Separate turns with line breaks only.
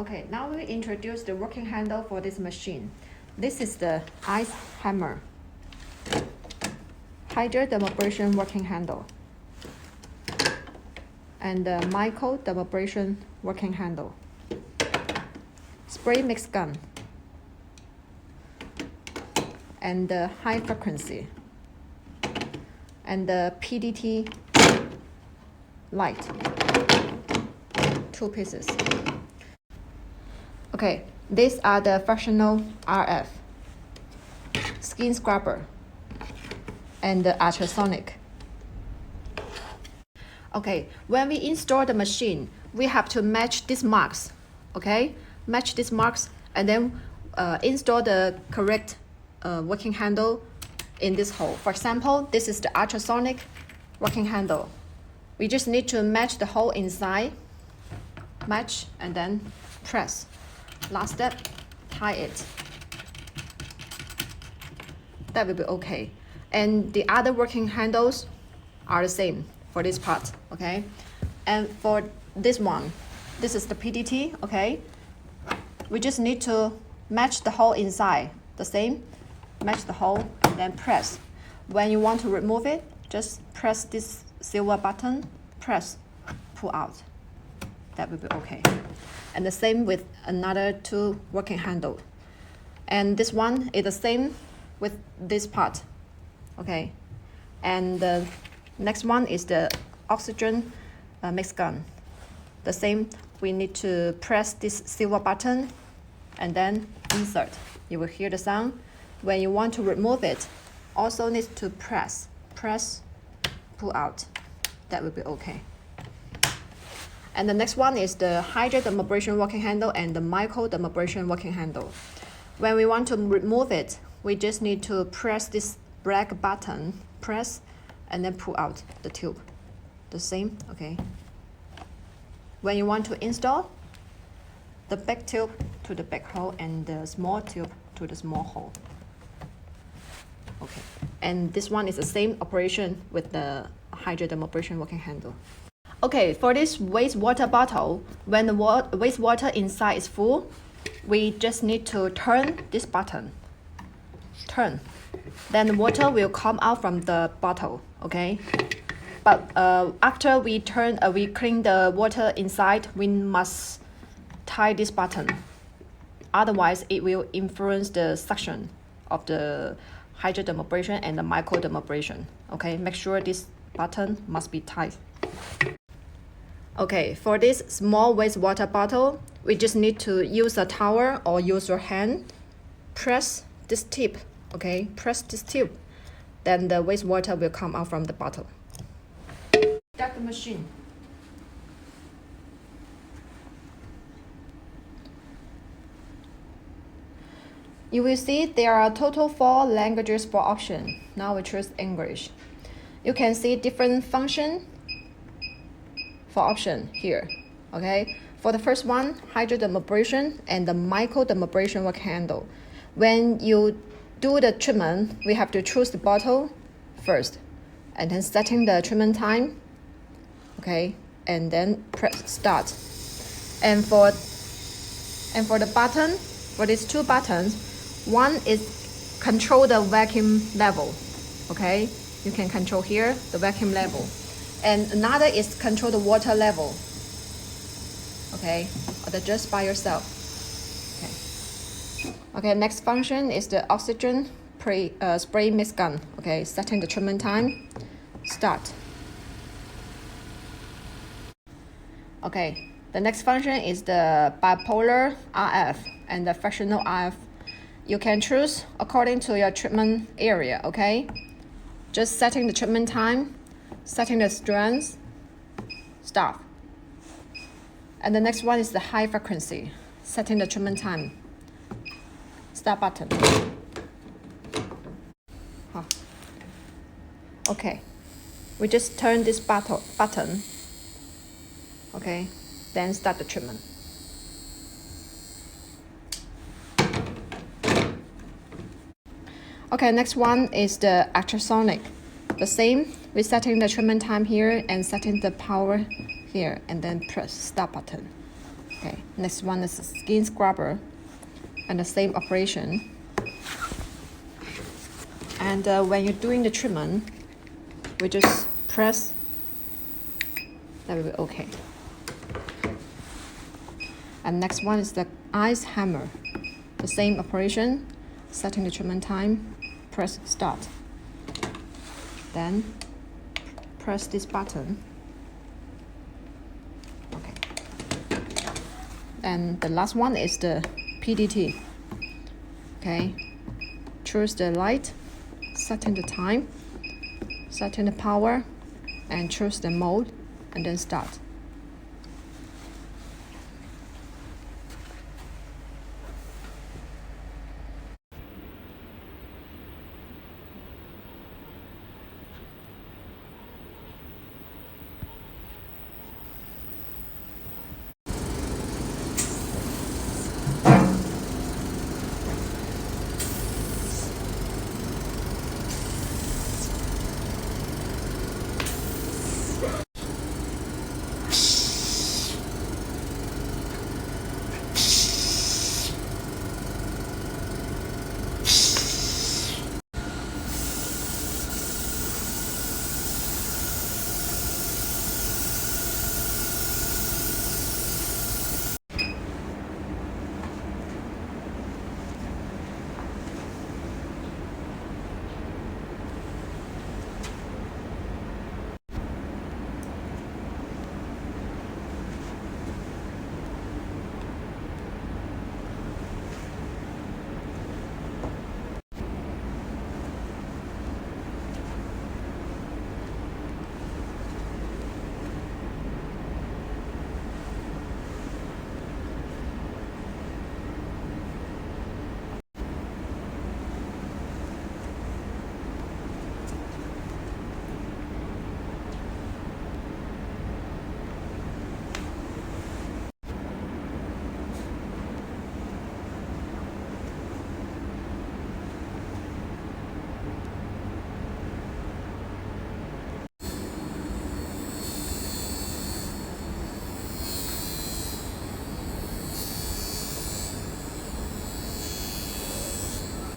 Okay, now we introduce the working handle for this machine. This is the ice hammer, hydrodermabrasion working handle, and the microdermabrasion working handle, spray mix gun, and the high frequency, and the PDT light, 2 pieces. Okay, these are the fractional RF, skin scrubber, and the ultrasonic. Okay, when we install the machine, we have to match these marks, okay? Match these marks and then install the correct working handle in this hole. For example, this is the ultrasonic working handle. We just need to match the hole inside, match, and then press. Last step, tie it. That will be okay. And the other working handles are the same for this part, okay? And for this one, this is the PDT, okay? We just need to match the hole inside, the same. Match the hole, then press. When you want to remove it, just press this silver button, press, pull out. That will be okay. And the same with another 2 working handle. And this one is the same with this part, okay? And the next one is the oxygen mix gun. The same, we need to press this silver button and then insert. You will hear the sound. When you want to remove it, also need to press, pull out. That will be okay. And the next one is the hydrodermabrasion working handle and the microdermabrasion working handle. When we want to remove it, we just need to press this black button, press, and then pull out the tube. The same, okay? When you want to install, the big tube to the big hole and the small tube to the small hole. Okay, and this one is the same operation with the hydrodermabrasion working handle. Okay, for this wastewater bottle, when the wastewater inside is full, we just need to turn this button. Turn. Then the water will come out from the bottle, okay? But after we clean the water inside, we must tie this button. Otherwise, it will influence the suction of the hydrodermabrasion and the microdermabrasion, okay? Make sure this button must be tight. Okay, for this small wastewater bottle, we just need to use a towel or use your hand. Press this tip, okay? Press this tip. Then the wastewater will come out from the bottle. Start the machine. You will see there are total 4 languages for option. Now we choose English. You can see different function for option here, okay? For the first one, hydrodermabrasion and the microdermabrasion work handle. When you do the treatment, we have to choose the bottle first, and then setting the treatment time, okay? And then press start. And for the button, for these 2 buttons, one is control the vacuum level, okay? You can control here the vacuum level. And another is control the water level, okay? Adjust by yourself. Okay, next function is the oxygen spray mix gun, okay? Setting the treatment time, start. Okay, the next function is the bipolar RF and the fractional RF. You can choose according to your treatment area, okay? Just setting the treatment time, setting the strength, stop. And the next one is the high frequency, setting the treatment time, start button. Okay, we just turn this button, okay, then start the treatment. Okay, next one is the ultrasonic. The same, we're setting the treatment time here and setting the power here, and then press start button. Okay, next one is skin scrubber, and the same operation. And when you're doing the treatment, we just press, that will be okay. And next one is the ice hammer. The same operation, setting the treatment time, press start. Then press this button. Okay. And the last one is the PDT. Okay. Choose the light, setting the time, setting the power, and choose the mode, and then start.